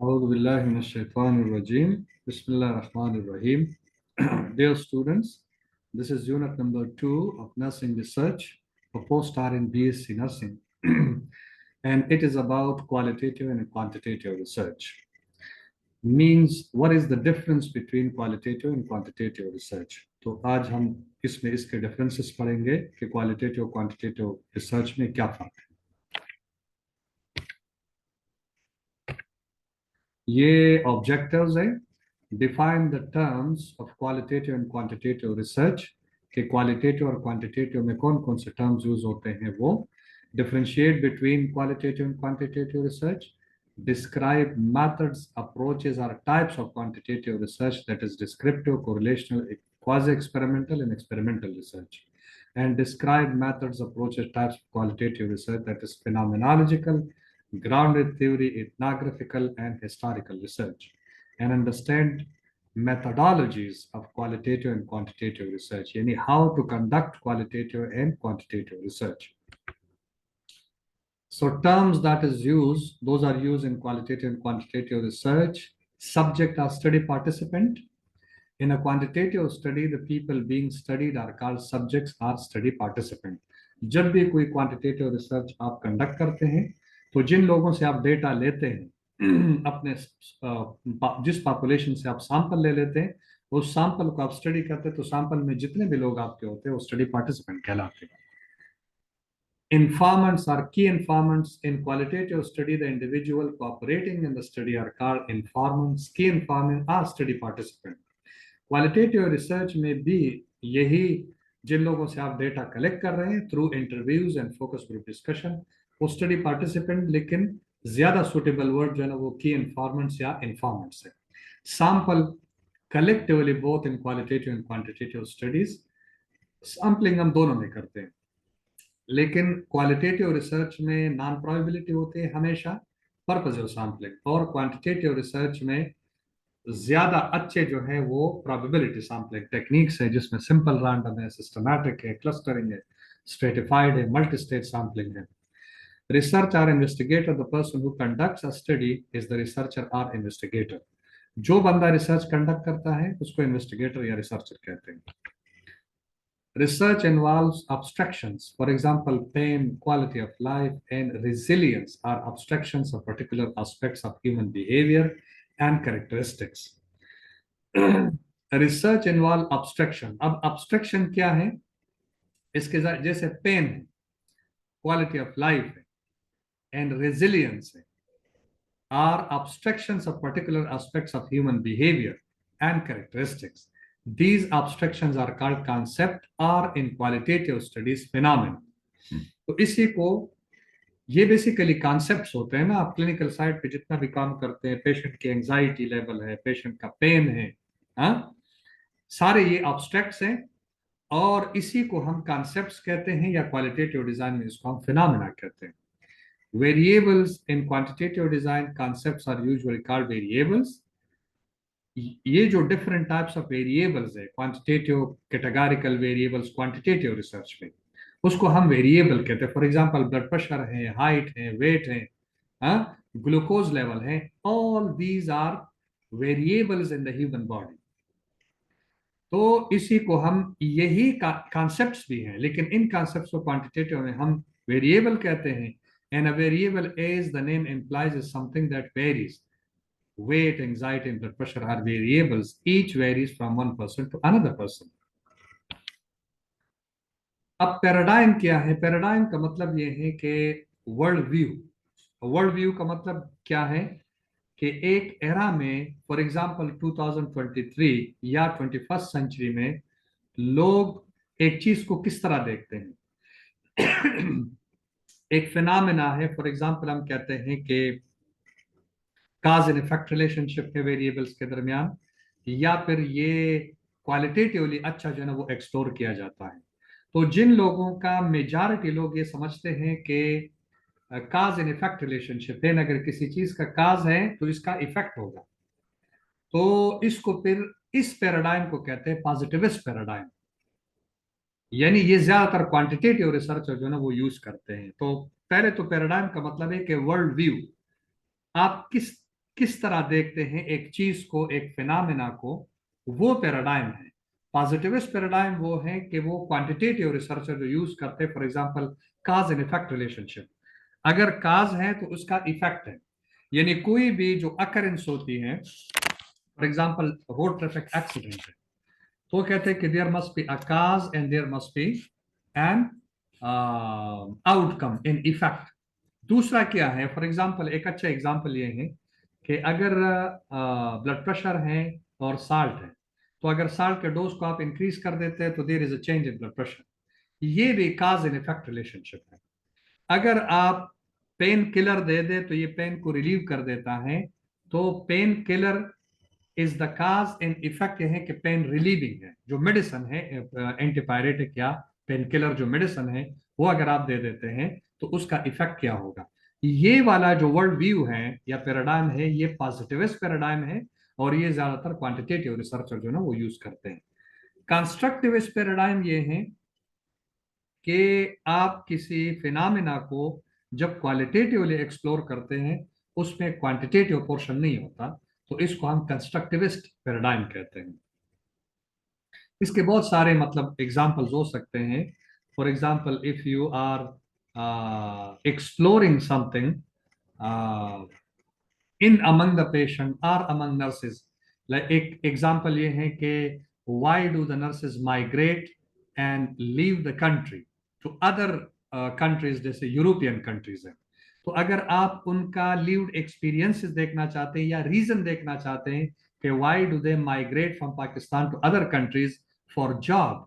A'udhu billahi minash shaitanir rajim. Bismillahir rahmanir rahim. Dear students, this is unit number 2 of nursing research for post-R in BSc nursing. And it is about qualitative and quantitative research. Means what is the difference between qualitative and quantitative research? तो आज हम इसमें इसके differences पढ़ेंगे कि qualitative और quantitative research में क्या फर्क है। ये ऑब्जेक्टिव्स हैं। Define the terms of qualitative and quantitative research के क्वालिटेटिव और क्वांटिटेटिव में कौन कौन से टर्म्स यूज होते हैं वो। Differentiate between qualitative and quantitative research. Describe methods, approaches, or types of quantitative research, that is descriptive, correlational, quasi-experimental, and experimental research. And describe methods, approaches, types of qualitative research, that is phenomenological, grounded theory, ethnographical, and historical research. And understand methodologies of qualitative and quantitative research, yani how to conduct qualitative and quantitative research. So terms that is used, those are used in qualitative and quantitative research. Subject or study participant. In a quantitative study, the people being studied are called subjects or study participant. जब भी कोई quantitative research आप conduct करते हैं, तो जिन लोगों से आप data लेते हैं, अपने जिस population से आप sample ले लेते हैं, उस sample को आप study करते हैं, तो sample में जितने भी लोग आपके होते हैं, वो study participant कहलाते हैं. Informants are key informants. In qualitative study, the individual cooperating in the study are called informants. Key informant are study participant. Qualitative research में भी यही जिन लोगों से आप डेटा कलेक्ट कर रहे हैं through interviews and focus group discussion, वो स्टडी पार्टिसिपेंट, लेकिन ज्यादा सुटेबल वर्ड जो है ना वो की इन्फॉर्मेंट्स या इन्फॉर्मेंट्स है. Sample collectively both in qualitative and quantitative studies. Sampling हम दोनों में करते हैं, लेकिन क्वालिटेटिव रिसर्च में नॉन प्रोबेबिलिटी होती है हमेशा, पर्पस ऑफ सैम्पलिंग, और क्वांटिटेटिव रिसर्च में ज्यादा अच्छे जो है वो प्रोबेबिलिटी सैम्पलिंग टेक्निक्स है, जिसमें सिंपल रैंडम है, सिस्टमैटिक है, क्लस्टरिंग है, स्ट्रेटिफाइड है, मल्टी स्टेज सैम्पलिंग है. Research or investigator, the person who conducts a study is the researcher or investigator. जो बंदा रिसर्च कंडक्ट करता है उसको इन्वेस्टिगेटर या रिसर्चर कहते हैं. Research involves abstractions. For example, pain, quality of life, and resilience are abstractions of particular aspects of human behavior and characteristics. Research involves abstraction. अब abstraction क्या है? इसके जैसे pain है, quality of life है, and resilience है, are abstractions of particular aspects of human behavior and characteristics. These abstractions are called concept or in qualitative studies phenomena. तो इसी को ये बेसिकली कॉन्सेप्ट्स होते हैं ना. आप क्लिनिकल साइड पे जितना भी काम करते हैं, पेशेंट की एंजाइटी लेवल है, पेशेंट का पेन है, हाँ, सारे ये ऑब्स्ट्रैक्ट्स हैं, और इसी को हम कॉन्सेप्ट्स कहते हैं, या क्वालिटेटिव डिजाइन में इसको हम फिनोमेना कहते हैं. Variables in quantitative design, concepts are usually called variables. ये जो डिफरेंट टाइप्स ऑफ वेरिएबल्स है, quantitative, categorical variables quantitative research में, उसको हम वेरिएबल कहते हैं. फॉर एग्जांपल ब्लड प्रेशर है, हाइट है, वेट है, ग्लूकोज लेवल है, all these are variables in the human body. तो इसी को हम, यही कॉन्सेप्ट्स भी हैं, लेकिन इन कॉन्सेप्ट्स को क्वांटिटेटिव में हम वेरिएबल कहते हैं. And a variable, as the name implies, is something that varies. Weight, anxiety, and blood pressure are variables. Each varies from one person to another person. अब पैराडाइम क्या है? पैराडाइम का मतलब ये है कि वर्ल्ड व्यू. वर्ल्ड व्यू का मतलब क्या है कि एक एरा में, फॉर एग्जांपल 2023 या 21st सेंचुरी में, लोग एक चीज को किस तरह देखते हैं. एक फिनोमेना है, फॉर एग्जांपल हम कहते हैं कि काज एंड इफेक्ट रिलेशनशिप है वेरिएबल्स के दरमियान, या फिर ये क्वालिटेटिवली अच्छा जो है ना वो एक्सप्लोर किया जाता है. तो जिन लोगों का, मेजॉरिटी लोग ये समझते हैं कि काज एंड इफेक्ट रिलेशनशिप है, अगर किसी चीज का काज है तो इसका इफेक्ट होगा, तो इसको फिर इस पैराडाइम को कहते हैं पॉजिटिविस्ट पैराडाइम. यानी ये ज्यादातर क्वांटिटेटिव रिसर्चर जो है ना वो यूज करते हैं. तो पहले तो पैराडाइम का मतलब है कि वर्ल्ड व्यू, आप किस किस तरह देखते हैं एक चीज को, एक फिनोमेना को, वो पैराडाइम है। पॉजिटिविस्ट पैराडाइम वो है कि वो क्वांटिटेटिव रिसर्चर जो यूज करते हैं, for example cause and effect relationship. अगर काज है तो उसका इफेक्ट है, यानी कोई भी जो अकरेंस होती है, for example road traffic accident है, तो कहते हैं कि there must be a cause and there must be an outcome in effect. दूसरा क्या है, फॉर एग्जांपल एक अच्छा एग्जांपल ये है कि अगर ब्लड प्रेशर है और साल्ट है, तो अगर साल्ट के डोज को आप इंक्रीज कर देते हैं तो there is a change in blood pressure. ये भी काज एंड इफेक्ट रिलेशनशिप है। अगर आप पेन किलर दे दे तो ये पेन को रिलीव कर देता है, तो pain killer is the cause and effect ये है कि पेन रिलीविंग है। जो मेडिसिन है एंटीपायरेटिक या पेन किलर जो मेडिसिन है, वो अगर आप दे देते हैं तो उसका इफेक्ट क्या होगा। ये वाला जो वर्ल्ड व्यू है या पैराडाइम है, ये पॉजिटिविस्ट पैराडाइम है, और ये ज्यादातर क्वांटिटेटिव रिसर्चर जो ना वो यूज करते हैं। कंस्ट्रक्टिविस्ट पैराडाइम ये है कि आप किसी फिनोमेना को जब क्वालिटेटिवली एक्सप्लोर करते हैं, उसमें क्वांटिटेटिव पोर्शन नहीं होता, तो इसको हम कंस्ट्रक्टिविस्ट पैराडाइम कहते हैं। इसके बहुत सारे मतलब एग्जांपल्स हो सकते हैं। For example, if you are exploring something in among the patient और अमंग नर्सेज, लाइक एक एग्जांपल ये है कि why do the nurses migrate and leave the country to other countries, जैसे यूरोपियन कंट्रीज है। तो अगर आप उनका लीव्ड एक्सपीरियंसेस देखना चाहते हैं या रीजन देखना चाहते हैं कि why do they migrate from Pakistan to other countries for job,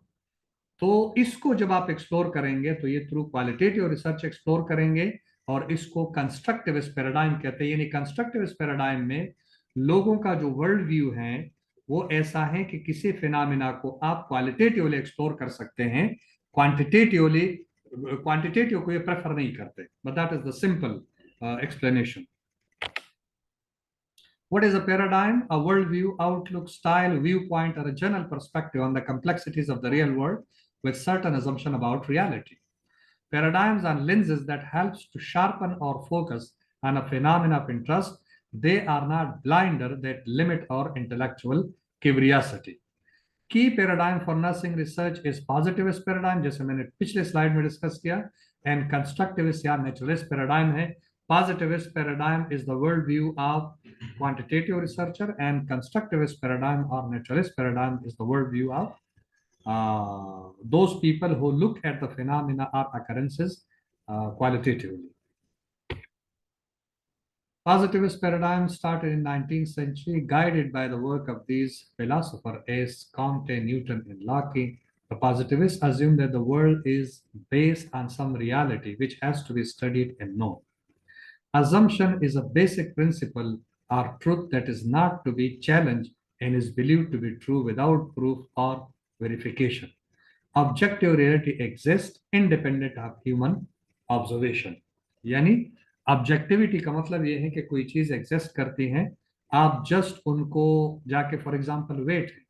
तो इसको जब आप एक्सप्लोर करेंगे तो ये थ्रू क्वालिटेटिव रिसर्च एक्सप्लोर करेंगे, और इसको कंस्ट्रक्टिविस्ट पैराडाइम कहते हैं। यानी कंस्ट्रक्टिविस्ट पैराडाइम में लोगों का जो वर्ल्ड व्यू है वो ऐसा है कि किसी फिनोमेना को आप क्वालिटेटिवली एक्सप्लोर कर सकते हैं, क्वांटिटेटिवली क्वांटिटेटिव को ये प्रेफर नहीं करते। But that is the simple explanation. What is a paradigm? A worldview, outlook, style, viewpoint, or a general perspective on the complexities of the real world with certain assumption about reality. Paradigms are lenses that helps to sharpen or focus on a phenomena of interest. They are not blinder that limit our intellectual curiosity. Key paradigm for nursing research is positivist paradigm, जैसे मैंने पिछले slide में discuss किया, and constructivist या naturalist paradigm है। Positivist paradigm is the worldview of quantitative researcher, and constructivist paradigm or naturalist paradigm is the worldview of those people who look at the phenomena or occurrences qualitatively. Positivist paradigm started in 19th century, guided by the work of these philosophers as Comte, Newton, and Locke. The positivists assume that the world is based on some reality which has to be studied and known. Assumption is a basic principle or truth that is not to be challenged and is believed to be true without proof or verification. Objective reality exists independent of human observation. यानी objectivity का मतलब ये है कि कोई चीज exist करती है, आप जस्ट उनको जाके, फॉर एग्जांपल वेट है,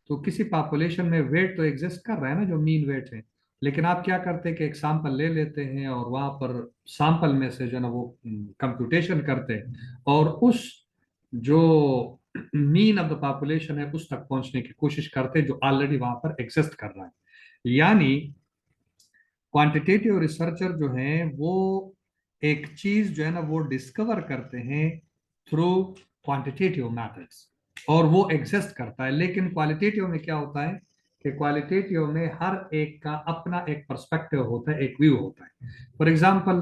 तो किसी पॉपुलेशन में वेट तो एग्जिस्ट कर रहा है ना, जो मीन वेट है, लेकिन आप क्या करते हैं कि एक सैंपल ले लेते हैं और वहां पर सैंपल में से जो ना वो कंप्यूटेशन करते हैं, और उस जो मीन ऑफ द पॉपुलेशन है उस तक पहुंचने की कोशिश करते हैं जो ऑलरेडी वहां पर एग्जिस्ट कर रहा है। यानी क्वांटिटेटिव रिसर्चर जो है वो एक चीज जो है ना वो डिस्कवर करते हैं थ्रू क्वांटिटेटिव मेथड्स, और वो एग्जिस्ट करता है। लेकिन क्वालिटेटिव में क्या होता है कि क्वालिटेटिव में हर एक का अपना एक पर्सपेक्टिव होता है, एक व्यू होता है। फॉर एग्जांपल,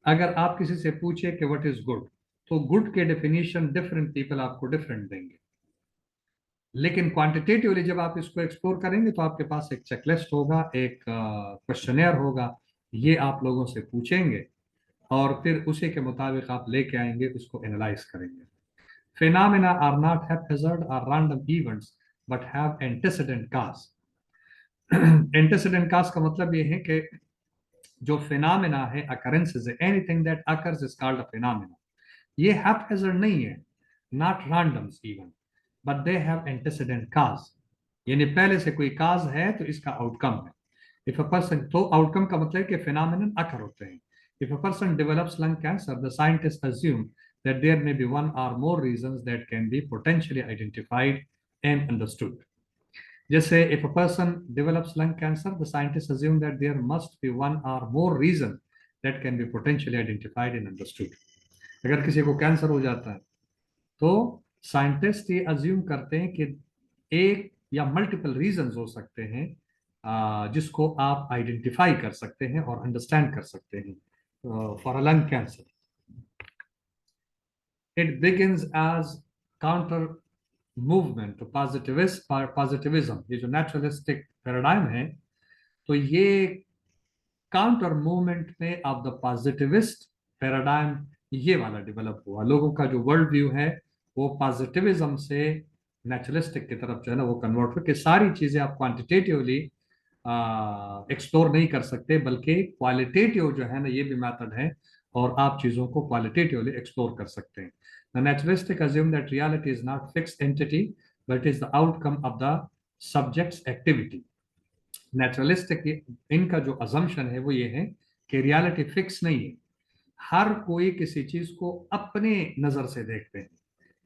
अगर आप किसी से पूछे कि व्हाट इज गुड, तो गुड के डेफिनेशन डिफरेंट पीपल आपको डिफरेंट देंगे। लेकिन क्वांटिटेटिवली जब आप इसको एक्सप्लोर करेंगे तो आपके पास एक चेकलिस्ट होगा, एक क्वेश्चनेयर होगा, ये आप लोगों से पूछेंगे और फिर उसी के मुताबिक आप लेके आएंगे, उसको एनालाइज करेंगे। Phenomena are not haphazard or random events, but have antecedent cause. Antecedent cause का मतलब ये है कि जो फिनोमेना है, occurrences है, anything that occurs is called a phenomena. ये haphazard नहीं है, not randoms even, but they have antecedent cause. यानी पहले से कोई cause है तो इसका outcome है। If a person, तो outcome का मतलब है कि phenomenon occur होते हैं। If a person develops lung cancer, the scientists assume that there may be one or more reasons that can be potentially identified and understood. जैसे if a person develops lung cancer, the scientists assume that there must be one or more reason that can be potentially identified and understood. अगर किसी को cancer हो जाता है तो scientist ये assume करते हैं कि एक या मल्टीपल रीजंस हो सकते हैं जिसको आप आइडेंटिफाई कर सकते हैं और अंडरस्टैंड कर सकते हैं for a lung cancer. It begins as counter movement to positivism. ये जो naturalistic paradigm है तो ये काउंटर मूवमेंट में ऑफ द पॉजिटिविस्ट पैराडाइम ये वाला डेवलप हुआ. लोगों का जो वर्ल्ड व्यू है वो पॉजिटिविज्म से नेचुरलिस्टिक की तरफ जो है ना वो कन्वर्ट हो कि सारी चीजें आप क्वांटिटेटिवली एक्सप्लोर नहीं कर सकते बल्कि क्वालिटेटिव जो है ना ये भी मेथड है और आप चीजों को क्वालिटेटिवली एक्सप्लोर कर सकते हैं. The naturalistic assume that reality is not fixed entity but is the outcome of the subject's activity. Naturalistic इनका जो अजम्पशन है वो ये है कि रियलिटी फिक्स नहीं है. हर कोई किसी चीज को अपने नजर से देखते हैं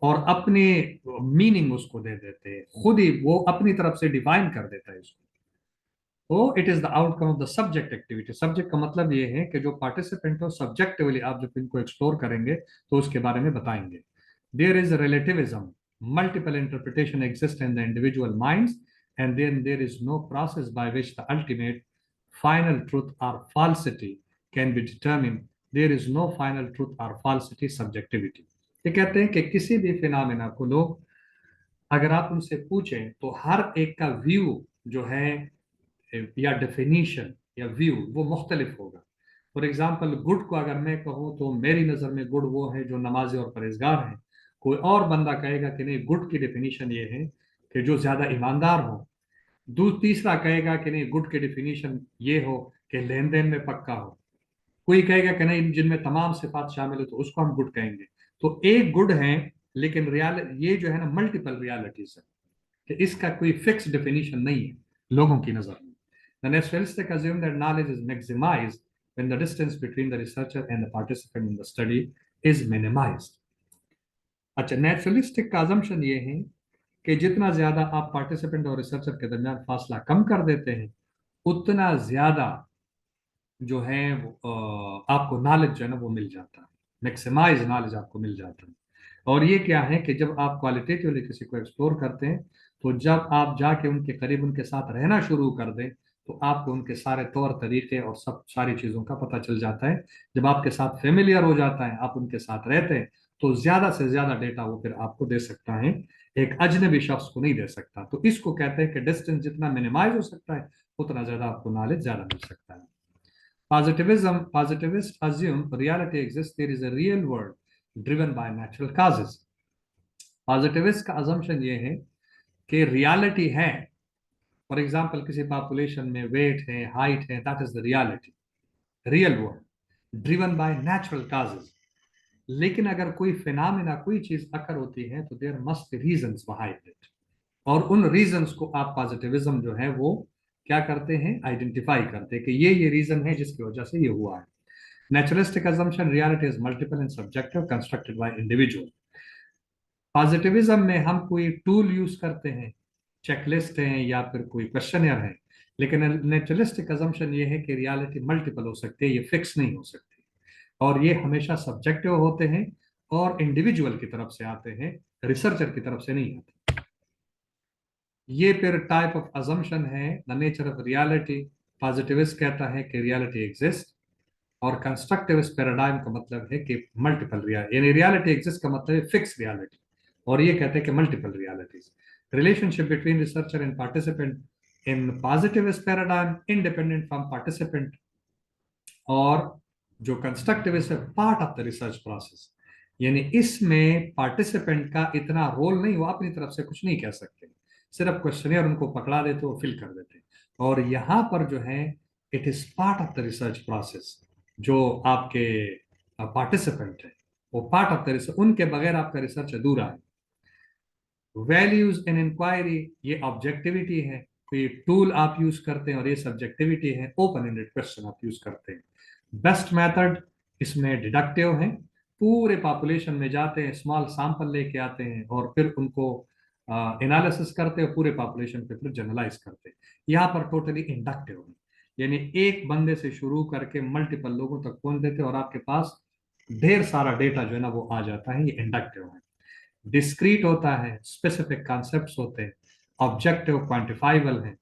और अपने मीनिंग उसको दे देते हैं, खुद ही वो अपनी तरफ से डिफाइन कर देता है इसको. तो it is the outcome of the subject activity. Subject का मतलब ये है कि जो पार्टिसिपेंट हो सब्जेक्टिवली आप जब इनको एक्सप्लोर करेंगे तो उसके बारे में बताएंगे. There is relativism. Multiple interpretation exist in the individual minds and then there is no process by which the ultimate final truth or falsity can be determined. There is no final truth or falsity subjectivity. ये कहते हैं कि किसी भी phenomena को लोग अगर आप उनसे पूछें तो हर एक का व्यू जो है या डेफिनेशन या व्यू वो मुख्तलिफ होगा. फॉर एग्जाम्पल गुड को अगर मैं कहूँ तो मेरी नज़र में गुड वो है जो नमाजी और परहेजगार है. कोई और बंदा कहेगा कि नहीं गुड की डेफिनेशन ये है कि जो ज्यादा ईमानदार हो. तीसरा कहेगा कि नहीं गुड की डेफिनेशन ये हो कि लेन देन में पक्का हो. कोई कहेगा कि नहीं जिनमें तमाम सिफात शामिल हो तो उसको हम गुड कहेंगे. तो एक गुड है लेकिन रियल ये जो है ना मल्टीपल रियलिटीज है कि इसका कोई फिक्स डेफिनेशन नहीं है लोगों की नजर में. The naturalistic assume that knowledge is maximized when the distance between the researcher and the participant in the study is minimized. अच्छा, नेचुरलिस्टिक का assumption ये है कि जितना ज्यादा आप पार्टिसिपेंट और रिसर्चर के दरमियान फासला कम कर देते हैं उतना ज्यादा जो है आपको नॉलेज जो है ना वो मिल जाता है. मैक्सिमाइज नॉलेज आपको मिल जाता है. और ये क्या है कि जब आप क्वालिटेटिवली किसी को एक्सप्लोर करते हैं तो जब आप जाके उनके करीब उनके साथ रहना शुरू कर दें तो आपको उनके सारे तौर तरीके और सब सारी चीज़ों का पता चल जाता है. जब आपके साथ फेमिलियर हो जाता है आप उनके साथ रहते हैं तो ज्यादा से ज्यादा डेटा वो फिर आपको दे सकता है, एक अजनबी शख्स को नहीं दे सकता. तो इसको कहते हैं कि डिस्टेंस जितना मिनिमाइज हो सकता है उतना ज्यादा आपको नॉलेज ज्यादा मिल सकता है. Positivists assume reality exists. There is a real world driven by natural causes. Positivist का assumption ये है कि reality है. For example, किसी population में weight है, height है, that is the reality, real world, driven by natural causes. लेकिन अगर कोई फिनोमेना कोई चीज अकर होती है तो there must be reasons behind it. और उन रीजंस को आप पॉजिटिविज्म जो है वो क्या करते हैं आइडेंटिफाई करते हैं कि ये रीजन है जिसकी वजह से ये हुआ है. Naturalistic assumption reality is multiple and subjective constructed by individual. Positivism में हम कोई टूल यूज करते हैं, चेकलिस्ट है या फिर कोई क्वेश्चनर है. लेकिन नेचुरलिस्टिक assumption ये है कि रियलिटी मल्टीपल हो सकती है, ये फिक्स नहीं हो सकती और ये हमेशा सब्जेक्टिव होते हैं और इंडिविजुअल की तरफ से आते हैं, रिसर्चर की तरफ से नहीं आते. ये फिर टाइप ऑफ अजम्पशन है. The nature of reality. Positivist कहता है कि रियलिटी एग्जिस्ट और कंस्ट्रक्टिविस्ट पैराडाइम का मतलब है कि मल्टीपल रियलिटी, यानी रियलिटी एग्जिस्ट का मतलब है फिक्स रियलिटी और ये कहते हैं कि multiple realities. Relationship between researcher and participant in positivist paradigm independent from participant और जो कंस्ट्रक्टिविस्ट है part of the research process, यानी इसमें पार्टिसिपेंट का इतना रोल नहीं, वो अपनी तरफ से कुछ नहीं कह सकते, सिर्फ क्वेश्चनियर उनको पकड़ा देते वो फिल कर देते. और यहाँ पर जो है it is part of the research process. जो आपके पार्टिसिपेंट है वो पार्ट ऑफ द रिसर्च, उनके बगैर आपका रिसर्च अधूरा है. वैल्यूज इन इंक्वायरी ये ऑब्जेक्टिविटी है, कोई टूल आप यूज करते हैं और ये सब्जेक्टिविटी है. ओपन एंडेड क्वेश्चन आप यूज करते हैं. बेस्ट मेथड इसमें डिडक्टिव है पूरे पॉपुलेशन में जाते हैं, स्मॉल सैंपल लेके आते हैं और फिर उनको एनालिसिस करते हैं, पूरे पॉपुलेशन पे फिर जनरलाइज करते हैं। यहाँ पर टोटली इंडक्टिव है, यानी एक बंदे से शुरू करके मल्टीपल लोगों तक पहुंच देते हैं और आपके पास ढेर सारा डेटा जो है ना वो आ जाता है। ये इंडक्टिव है। डिस्क्रीट होता है, स्पेसिफिक कॉन्सेप्ट्स होते हैं, ऑब्जेक्टिव क्वांटिफाइबल है,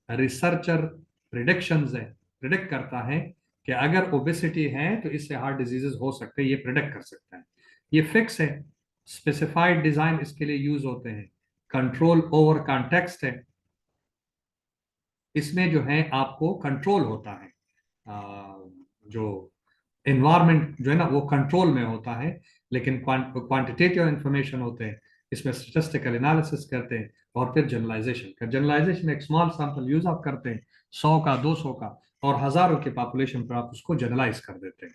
रिसर्चर प्रिडिक्शंस है, प्रिडिक्ट करता है कि अगर ओबेसिटी है तो इससे हार्ट डिजीजेस हो सकते हैं, ये प्रिडिक्ट कर सकता है। ये फिक्स है। स्पेसिफाइड डिजाइन इसके लिए यूज होते हैं। कंट्रोल ओवर कॉन्टेक्स्ट है, इसमें जो है आपको कंट्रोल होता है, जो एनवायरमेंट जो है ना वो कंट्रोल में होता है। लेकिन क्वांटिटेटिव इंफॉर्मेशन होते हैं, इसमें स्टेटिस्टिकल एनालिसिस करते हैं और फिर जनरलाइजेशन एक स्मॉल सैंपल यूज आप करते हैं, 100 का, 200 का और हजारों के पॉपुलेशन पर आप उसको जनरलाइज कर देते हैं।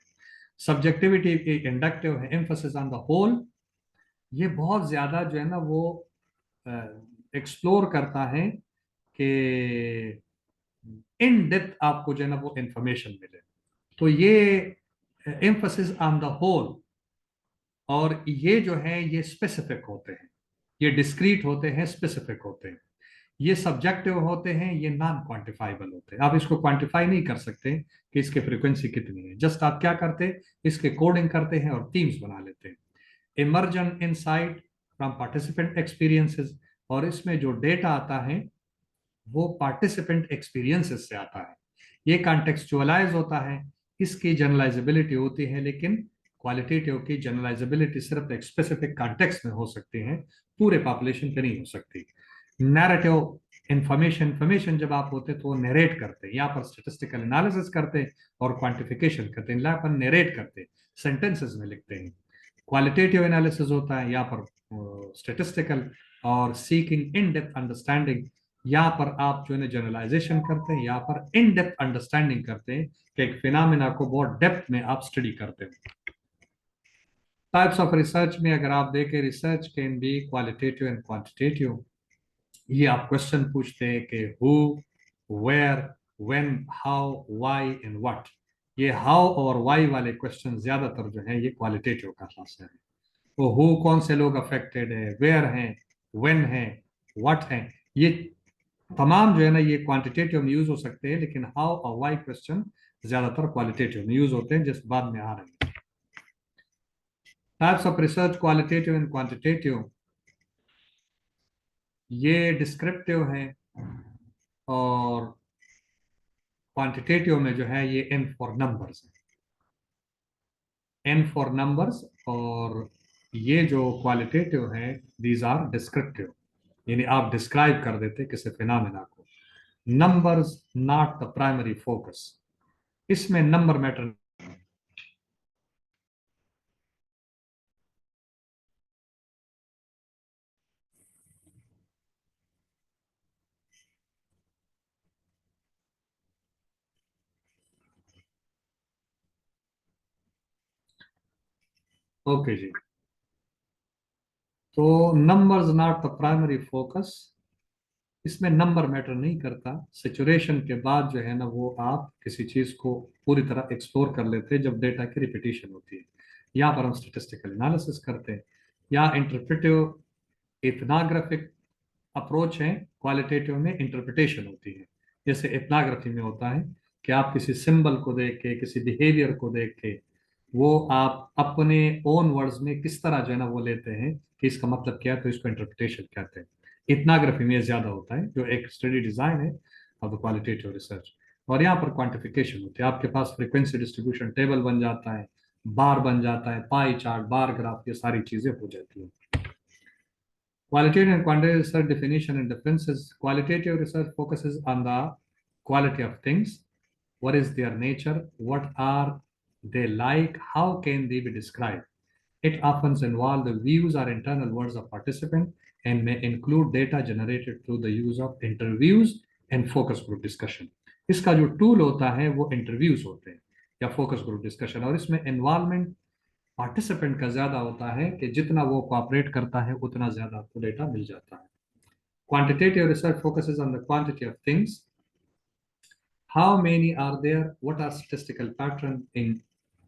सब्जेक्टिविटी इंडक्टिव है, एम्फोसिस ऑन द होल। ये बहुत ज्यादा जो है ना वो एक्सप्लोर करता है कि इन डेप्थ आपको जो है ना वो इंफॉर्मेशन मिले। तो ये एम्फोसिस ऑन द होल, और ये जो है ये स्पेसिफिक होते हैं, ये डिस्क्रीट होते हैं, स्पेसिफिक होते हैं। ये सब्जेक्टिव होते हैं, ये नॉन क्वांटिफाइबल होते हैं। आप इसको क्वांटिफाई नहीं कर सकते कि इसकी फ्रीक्वेंसी कितनी है। जस्ट आप क्या करते हैं, इसके कोडिंग करते हैं और थीम्स बना लेते हैं। Immersion insight from participant experiences, और इसमें जो डेटा आता है वो पार्टिसिपेंट एक्सपीरियंसेस से आता है। ये कॉन्टेक्सचुअलाइज होता है, इसकी जनरलाइजेबिलिटी होती है, लेकिन क्वालिटेटिव की जनरलाइजेबिलिटी सिर्फ एक स्पेसिफिक कॉन्टेक्स्ट में हो सकती है, पूरे पॉपुलेशन पे नहीं हो सकती। नैरेटिव इंफॉर्मेशन जब आप होते तो नरेट करते हैं, यहाँ पर स्टेटिस्टिकल एनालिसिस करते हैं और क्वांटिफिकेशन करते हैं, यहाँ पर नरेट करते हैं, सेंटेंसेस में लिखते हैं। क्वालिटेटिव एनालिसिस होता है, यहाँ पर स्टेटिस्टिकल और सीकिंग इन डेप्थ अंडरस्टैंडिंग, यहाँ पर आप जो है जनरलाइजेशन करते हैं, यहाँ पर इन डेप्थ अंडरस्टैंडिंग करते हैं कि एक फिनोमेना को बहुत डेप्थ में आप स्टडी करते हैं। टाइप्स ऑफ रिसर्च में अगर आप देखें, research can be qualitative and quantitative. ये आप क्वेश्चन पूछते हैं कि who, where, when, how, why and what. ये हाउ और व्हाई वाले क्वेश्चन ज्यादातर जो है ये क्वालिटेटिव का क्लास है। तो हु कौन से लोग अफेक्टेड है, वेयर हैं, व्हेन है, व्हाट है, ये तमाम जो है ना ये क्वांटिटेटिव में यूज हो सकते हैं, लेकिन हाउ और व्हाई क्वेश्चन ज्यादातर क्वालिटेटिव में यूज होते हैं, जिस बाद में आ रहे हैं। Types of research qualitative and quantitative, ये डिस्क्रिप्टिव है और क्वांटिटेटिव में जो है ये एन फॉर नंबर्स है, एन फॉर नंबर्स। और ये जो क्वालिटेटिव है दीज आर डिस्क्रिप्टिव, यानी आप डिस्क्राइब कर देते किसी फिनोमेना को। Numbers not the primary focus, इसमें नंबर मैटर। ओके जी, तो numbers not the primary focus, इसमें नंबर मैटर नहीं करता। सिचुएशन के बाद जो है ना वो आप किसी चीज को पूरी तरह एक्सप्लोर कर लेते हैं जब डेटा की रिपीटिशन होती है। यहाँ पर हम स्टेटिस्टिकल एनालिसिस करते हैं, या इंटरप्रेटिव इथनोग्राफिक अप्रोच है, क्वालिटेटिव में इंटरप्रिटेशन होती है। जैसे इथनोग्राफी में होता है कि आप किसी सिंबल को देख के, किसी बिहेवियर को देख के, वो आप अपने ओन वर्ड्स में किस तरह जो है ना वो लेते हैं कि इसका मतलब क्या है, तो इसको इंटरप्रिटेशन कहते हैं। इथनोग्राफी में ज्यादा होता है, जो एक स्टडी डिजाइन है ऑफ द क्वालिटेटिव रिसर्च। और यहाँ पर क्वांटिफिकेशन होती है, आपके पास फ्रीक्वेंसी डिस्ट्रीब्यूशन टेबल बन जाता है, बार बन जाता है, पाई चार्ट, बार ग्राफ, ये सारी चीजें हो जाती हैं। Qualitative and quantitative research definition and differences. Qualitative research focuses on the quality of things. What is their nature? What are they like? How can they be described? It often involves the views or internal words of participants and may include data generated through the use of interviews and focus group discussion. इसका जो tool होता है वो interviews होते हैं या focus group discussion, और इसमें इन्वॉल्वमेंट पार्टिसिपेंट का ज्यादा होता है कि जितना वो कोऑपरेट करता है उतना ज्यादा आपको डेटा मिल जाता है। Quantitative research focuses on the quantity of things, how many are there, what are statistical pattern in,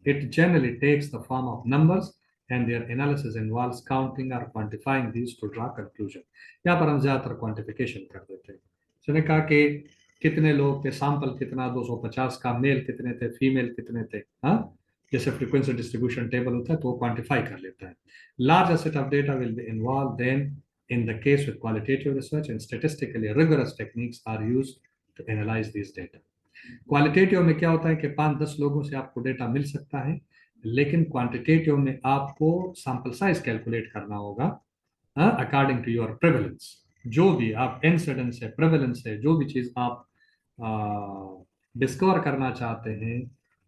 it generally takes the form of numbers and their analysis involves counting or quantifying these to draw conclusion. यहाँ पर हम ज्यादातर quantification कर देते हैं। उसने कहा कि कितने लोग थे, सैंपल कितना, 250 का, मेल कितने थे, फीमेल कितने थे, हाँ, जैसे फ्रीक्वेंसी डिस्ट्रीब्यूशन टेबल होता है तो वो क्वांटिफाई कर लेता है। Large set of data will be involve then in the case with qualitative research and statistically rigorous techniques are used to analyze these data. Qualitative में क्या होता है कि 5-10 लोगों से आपको डेटा मिल सकता है, लेकिन क्वांटिटेटिव में आपको सैंपल साइज कैलकुलेट करना होगा अकॉर्डिंग टू योर प्रेवलेंस। जो भी आप इंसिडेंस है, प्रेवलेंस है, जो भी चीज आप डिस्कवर करना चाहते हैं,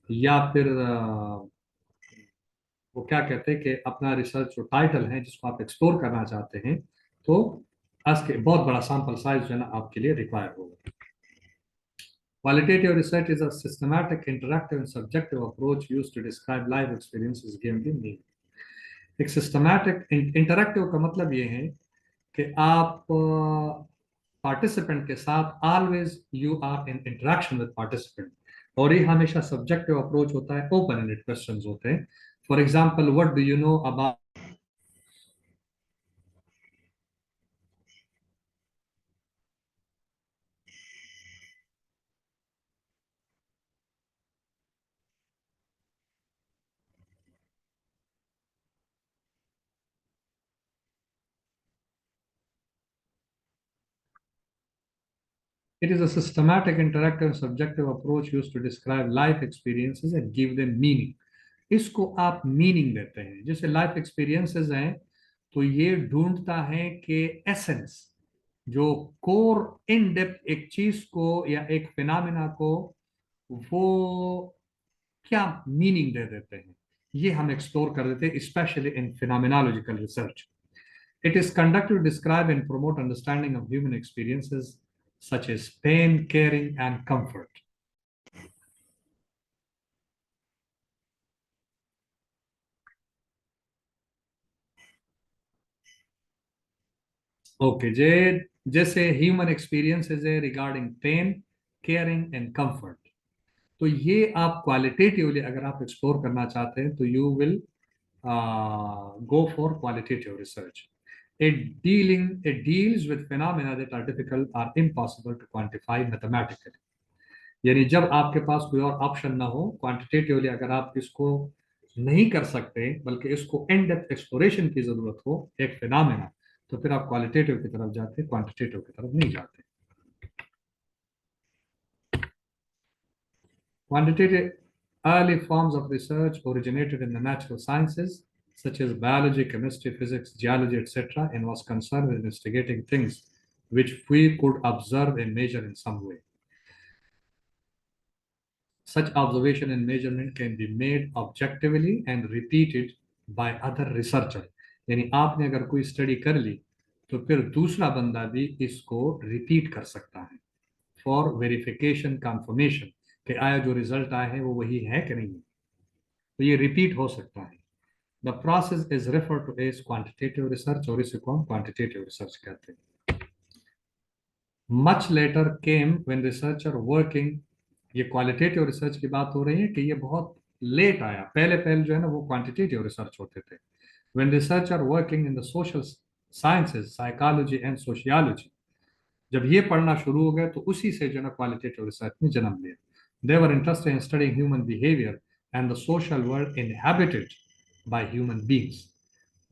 या फिर वो क्या कहते हैं कि अपना रिसर्च जो टाइटल है जिसको आप एक्सप्लोर करना चाहते हैं, तो उसके बहुत बड़ा सैंपल साइज जो है ना आपके लिए रिक्वायर होगा। Qualitative research is a systematic, interactive, and subjective approach used to describe life experiences given the meaning. एक सिस्टमैटिक इंटरैक्टिव का मतलब ये है कि आप पार्टिसिपेंट के साथ always you are in interaction with participant, और ये हमेशा सब्जेक्टिव अप्रोच होता है, ओपन एंडेड क्वेश्चंस होते हैं। For example, what do you know about, it is a systematic, interactive, subjective approach used to describe life experiences and give them meaning. इसको आप meaning देते हैं। जैसे लाइफ एक्सपीरियंसेस हैं तो ये ढूंढता है कि एसेंस, जो कोर इन डेप्थ एक चीज को या एक फिनोमेना को वो क्या मीनिंग दे देते हैं, ये हम एक्सप्लोर कर देते हैं, specially in phenomenological research. It is conducted to describe and promote understanding of human experiences such as pain, caring and comfort. Okay जे, जैसे ह्यूमन एक्सपीरियंसेस है regarding pain, caring and comfort, तो ये आप क्वालिटेटिवली अगर आप एक्सप्लोर करना चाहते हैं तो you will go for qualitative research. It deals with phenomena that are difficult or impossible to quantify mathematically. यानी जब आपके पास कोई और ऑप्शन ना हो, क्वांटिटेटिवली अगर आप इसको नहीं कर सकते बल्कि इसको इन डेप्थ एक्सप्लोरेशन की जरूरत हो एक फिनोमेना, तो फिर आप क्वालिटेटिव की तरफ जाते, क्वांटिटेटिव की तरफ नहीं जाते। Quantitative early forms of research originated in the natural sciences, such as biology, chemistry, physics, geology, etc., and was concerned with investigating things which we could observe and measure in some way. Such observation and measurement can be made objectively and repeated by other researchers. यानी आपने अगर कोई study कर ली तो फिर दूसरा बंदा भी इसको रिपीट कर सकता है फॉर वेरिफिकेशन, कंफर्मेशन कि आया जो रिजल्ट आया है वो वही है कि नहीं, तो ये रिपीट हो सकता है। The process is refer to as quantitative research, और इसे को हम क्वांटिटेटिव रिसर्च कहते हैं। Much later came when researcher working, ये क्वालिटेटिव रिसर्च की बात हो रही है कि ये बहुत लेट आया, पहले पहले जो है ना वो क्वांटिटेटिव रिसर्च होते थे। When researcher working in the social sciences, psychology and sociology, जब ये पढ़ना शुरू हो गए तो उसी से जो है क्वालिटेटिव रिसर्च ने जन्म लिया। They were interested in studying human behaviour and the social world inhabited by human beings.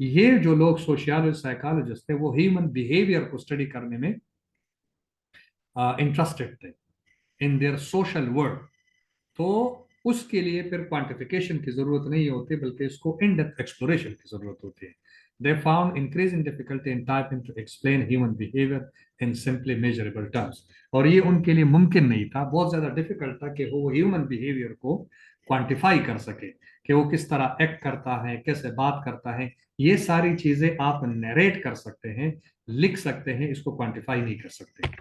ये जो लोग सोशियोलॉजिस्ट, साइकोलॉजिस्ट थे, वो ह्यूमन बिहेवियर को स्टडी करने में इंटरेस्टेड थे इन देयर सोशल वर्ल्ड। तो उसके लिए फिर क्वांटिफिकेशन की जरूरत नहीं होती बल्कि इसको इन डेप्थ एक्सप्लोरेशन की जरूरत होती है। They found increasing difficulty in typing to explain human behavior in simply measurable terms. और ये उनके लिए मुमकिन नहीं था, बहुत ज्यादा डिफिकल्ट था कि वो ह्यूमन बिहेवियर को क्वांटिफाई कर सके, कि वो किस तरह एक्ट करता है, कैसे बात करता है। ये सारी चीजें आप नरेट कर सकते हैं, लिख सकते हैं, इसको क्वांटिफाई नहीं कर सकते।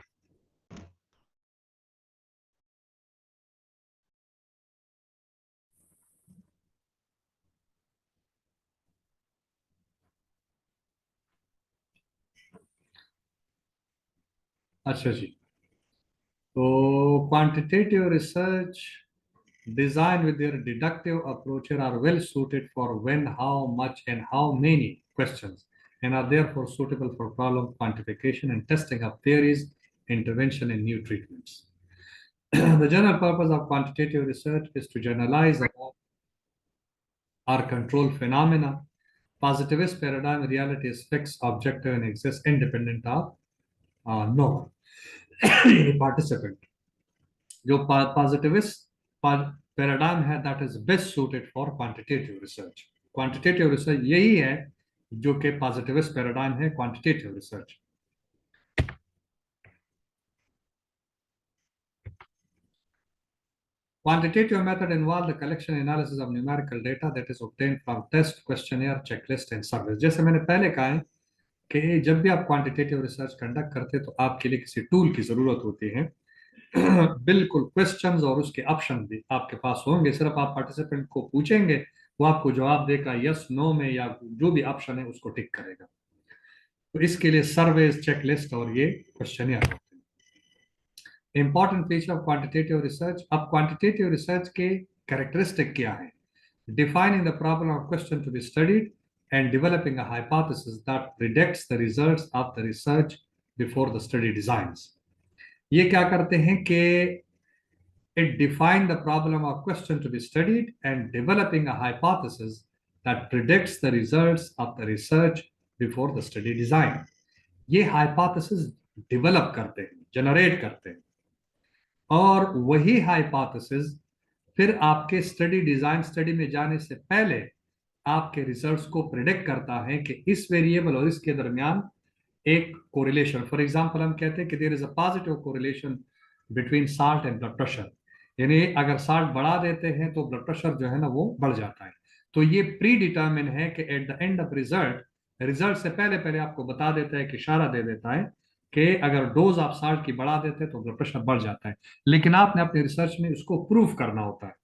अच्छा जी, तो quantitative research designed with their deductive approach are well suited for when, how much, and how many questions, and are therefore suitable for problem quantification and testing of theories, intervention, and new treatments. The general purpose of quantitative research is to generalize or control phenomena. Positivist paradigm reality is fixed, objective, and exists independent of no one, participant. जो positivist paradigm है that is best suited for quantitative research. Quantitative research यही है जो कि positivist paradigm है quantitative research. Quantitative method involve the collection and analysis of numerical data that is obtained from test, questionnaire, checklist and surveys. जैसे मैंने पहले कहा है कि जब भी आप क्वांटिटेटिव रिसर्च कंडक्ट करते हैं तो आपके लिए किसी टूल की जरूरत होती है. बिल्कुल क्वेश्चंस और उसके ऑप्शन भी आपके पास होंगे. सिर्फ आप पार्टिसिपेंट को पूछेंगे, वो आपको जवाब देगा यस नो में, या जो भी ऑप्शन है उसको टिक करेगा. तो इसके लिए सर्वेज, चेकलिस्ट और ये क्वेश्चनियर होते हैं. Important feature of quantitative research. अब क्वांटिटेटिव रिसर्च के कैरेक्टरिस्टिक क्या है? Defining the problem of question to be studied and developing a hypothesis that predicts the results of the research before the study designs. ये क्या करते हैं कि it define the problem of question to be studied and developing a hypothesis that predicts the results of the research before the study design. ये hypothesis develop करते हैं, generate करते हैं, और वही hypothesis फिर आपके स्टडी डिजाइन स्टडी में जाने से पहले आपके रिजल्ट्स को प्रिडिक्ट करता है कि इस वेरिएबल और इसके दरमियान एक कोरिलेशन. फॉर एग्जांपल हम कहते हैं कि there is a positive correlation between salt and blood pressure, यानी अगर साल्ट बढ़ा देते हैं तो ब्लड प्रेशर जो है ना वो बढ़ जाता है. तो ये प्री डिटर्मिन है कि at the end of result से पहले पहले आपको बता देता है कि इशारा दे देता है कि अगर डोज आप साल्ट की बढ़ा देते हैं तो ब्लड प्रेशर बढ़ जाता है. लेकिन आपने अपने रिसर्च में उसको प्रूव करना होता है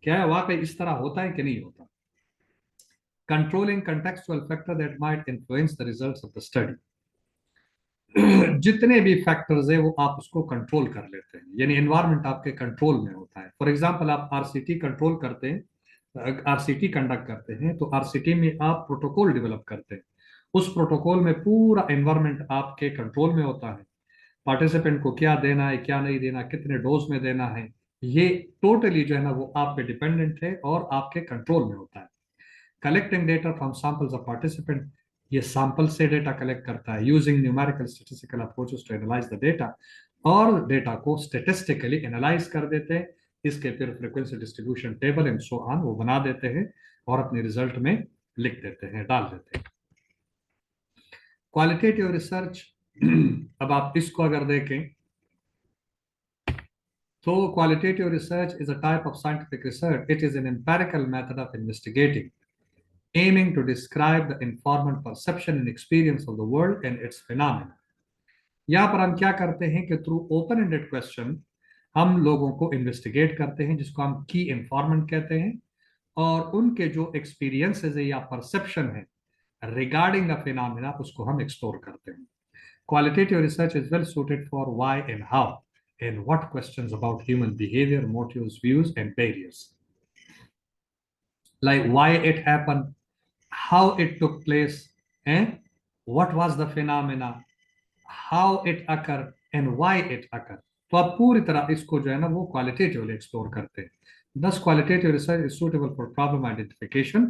क्या वाकई इस तरह होता है कि नहीं होता. Controlling contextual factor that might influence the results of the study. जितने भी फैक्टर्स है वो आप उसको कंट्रोल कर लेते हैं, यानी एनवायरनमेंट आपके कंट्रोल में होता है. फॉर एग्जांपल आप आरसीटी कंट्रोल करते हैं, आरसीटी कंडक्ट करते हैं, तो आरसीटी में आप प्रोटोकॉल डेवलप करते हैं. उस प्रोटोकॉल में पूरा एनवायरनमेंट आपके कंट्रोल में होता है. पार्टिसिपेंट को क्या देना है, क्या नहीं देना, कितने डोज में देना है, ये टोटली जो है ना वो आप पे डिपेंडेंट है और आपके कंट्रोल में होता है. Collecting data from samples of participant. ये सैंपल से डेटा कलेक्ट करता है using numerical statistical approaches to analyse the data, और डेटा को स्टैटिस्टिकली एनालाइज कर देते हैं. इसके फिर frequency distribution table and so on वो बना देते हैं और अपने रिजल्ट में लिख देते हैं, डाल देते हैं. Qualitative research. अब आप इसको अगर देखें तो qualitative research is a type of scientific research. It is an empirical method of investigating, aiming to describe the informant perception and experience of the world and its phenomena. यहाँ पर हम क्या करते हैं कि थ्रू ओपन एंडेड क्वेश्चन हम लोगों को इन्वेस्टिगेट करते हैं, जिसको हम की इंफॉर्मेंट कहते हैं, और उनके जो एक्सपीरियंसेस है या परसेप्शन है रिगार्डिंग द फिनोमेना उसको हम एक्सप्लोर करते हैं. Qualitative research is well suited for why and how and what questions about human behavior, motives, views, and barriers. Like why it happened, how it took place, and what was the phenomena, how it occurred, and why it occurred. तो आप पूरी तरह इसको जो है ना वो qualitatively explore करते हैं. Thus, qualitative research is suitable for problem identification